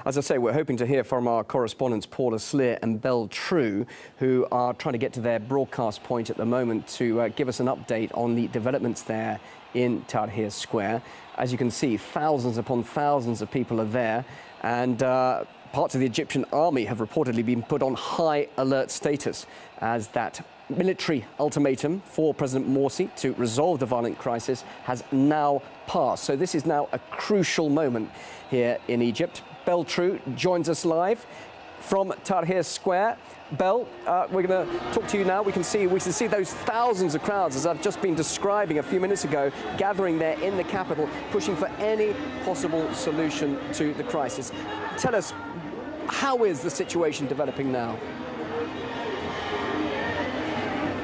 As I say, we're hoping to hear from our correspondents Paula Sleer and Belle True, who are trying to get to their broadcast point at the moment to give us an update on the developments there in Tahrir Square. As you can see, thousands upon thousands of people are there, and parts of the Egyptian army have reportedly been put on high alert status as that military ultimatum for President Morsi to resolve the violent crisis has now passed. So this is now a crucial moment here in Egypt. Belle True joins us live from Tahrir Square. Belle, we're going to talk to you now. We can see those thousands of crowds, as I've just been describing a few minutes ago, gathering there in the capital, pushing for any possible solution to the crisis. Tell us, how is the situation developing now?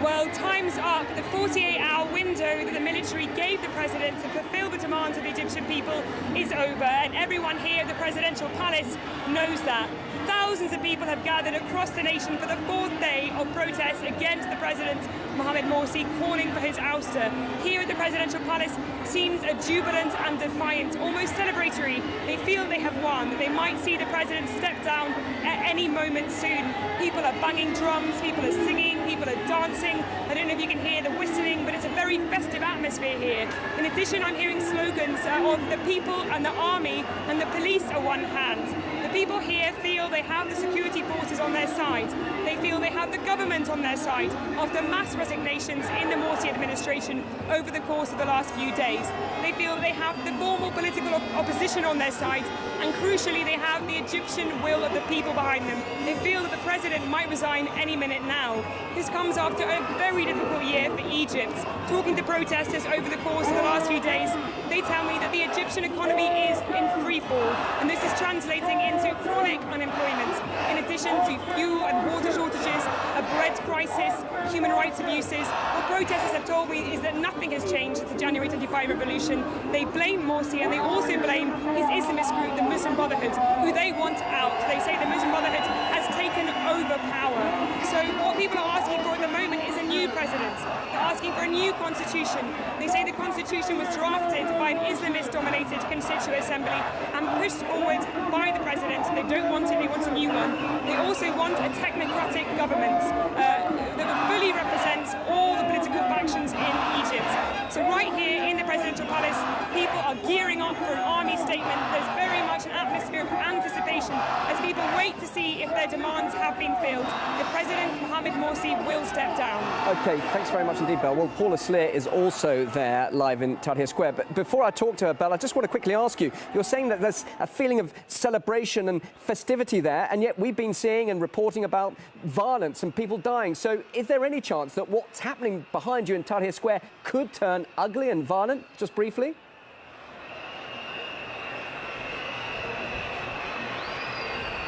Well, time's up. The 48-hour window that the military gave the president to fulfill the demands of the Egyptian people is over, and everyone here at the presidential palace knows that. Thousands of people have gathered across the nation for the fourth day of protests against the president, Mohamed Morsi, calling for his ouster. Here at the presidential palace, scenes are jubilant and defiant, almost celebratory. They feel they have won, that they might see the president step down at any moment soon. People are banging drums, people are singing, people are dancing. I don't know if you can hear the whistling, but it's a very festive atmosphere here. In addition, I'm hearing slogans of the people and the army and the police are one hand. The people here feel they have the security forces on their side. They feel they have the government on their side after mass resignations in the Morsi administration over the course of the last few days. They feel they have the formal political opposition on their side, and crucially, they have the Egyptian will of the people behind them. They feel that the president might resign any minute now. This comes after a very difficult year for Egypt. Talking to protesters over the course of the last few days, they tell me that the Egyptian economy is in free fall, and this is translating into chronic unemployment, in addition to fuel and water shortages, a bread crisis, human rights abuses. What protesters have told me is that nothing has changed since the January 25 revolution. They blame Morsi, and they also blame his Islamist group, the Muslim Brotherhood, who they want out. They say the Muslim Brotherhood has taken over power. So what people are asking for at the moment is a new president. They're asking for a new constitution. They say the constitution was drafted by an Islamist-dominated constituent assembly and pushed forward by the president. They don't want it, they want a new one. They also want a technocratic government that will fully represent all the political factions in Egypt. So right here in the presidential palace, people are gearing up for an army statement. There's very much an atmosphere of anticipation as people wait to see if their demands have been filled. The president, Mohamed Morsi, will step down. OK, thanks very much indeed, Belle. Well, Paula Sleer is also there live in Tahrir Square. But before I talk to her, Belle, I just want to quickly ask you, you're saying that there's a feeling of celebration and festivity there, and yet we've been seeing and reporting about violence and people dying. So is there any chance that what's happening behind you in Tahrir Square could turn ugly and violent, just briefly?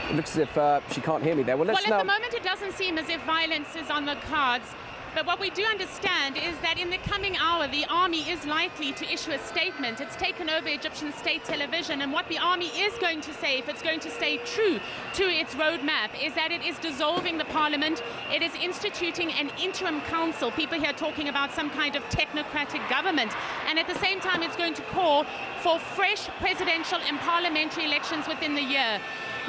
It looks as if she can't hear me there. Well, at the moment, it doesn't seem as if violence is on the cards. But what we do understand is that in the coming hour, the army is likely to issue a statement. It's taken over Egyptian state television, and what the army is going to say, if it's going to stay true to its roadmap, is that it is dissolving the parliament, it is instituting an interim council, people here talking about some kind of technocratic government, and at the same time it's going to call for fresh presidential and parliamentary elections within the year.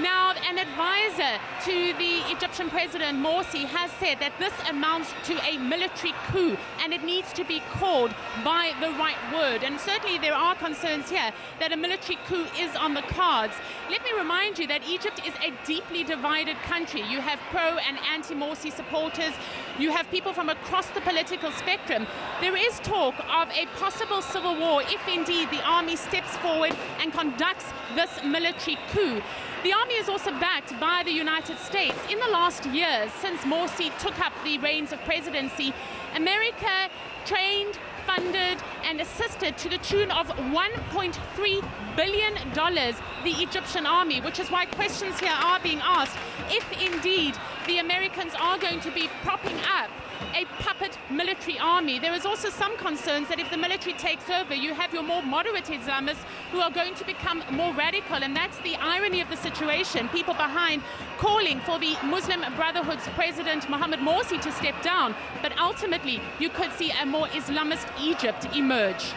Now, an advisor to the Egyptian President Morsi has said that this amounts to a military coup, and it needs to be called by the right word. And certainly there are concerns here that a military coup is on the cards. Let me remind you that Egypt is a deeply divided country. You have pro and anti-Morsi supporters. You have people from across the political spectrum. There is talk of a possible civil war if indeed the army steps forward and conducts this military coup. The army is also backed by the United States. In the last year, since Morsi took up the reins of presidency, America trained, funded and assisted to the tune of $1.3 billion the Egyptian army, which is why questions here are being asked if indeed the Americans are going to be propping up a puppet military army. There is also some concerns that if the military takes over, you have your more moderate Islamists who are going to become more radical, and that's the irony of the situation. People behind calling for the Muslim Brotherhood's President Mohamed Morsi to step down, but ultimately you could see a more Islamist Egypt emerge.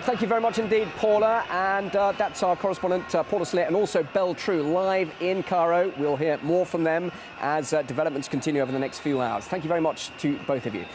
Thank you very much indeed, Paula. And that's our correspondent, Paula Slit, and also Belle True, live in Cairo. We'll hear more from them as developments continue over the next few hours. Thank you very much to both of you.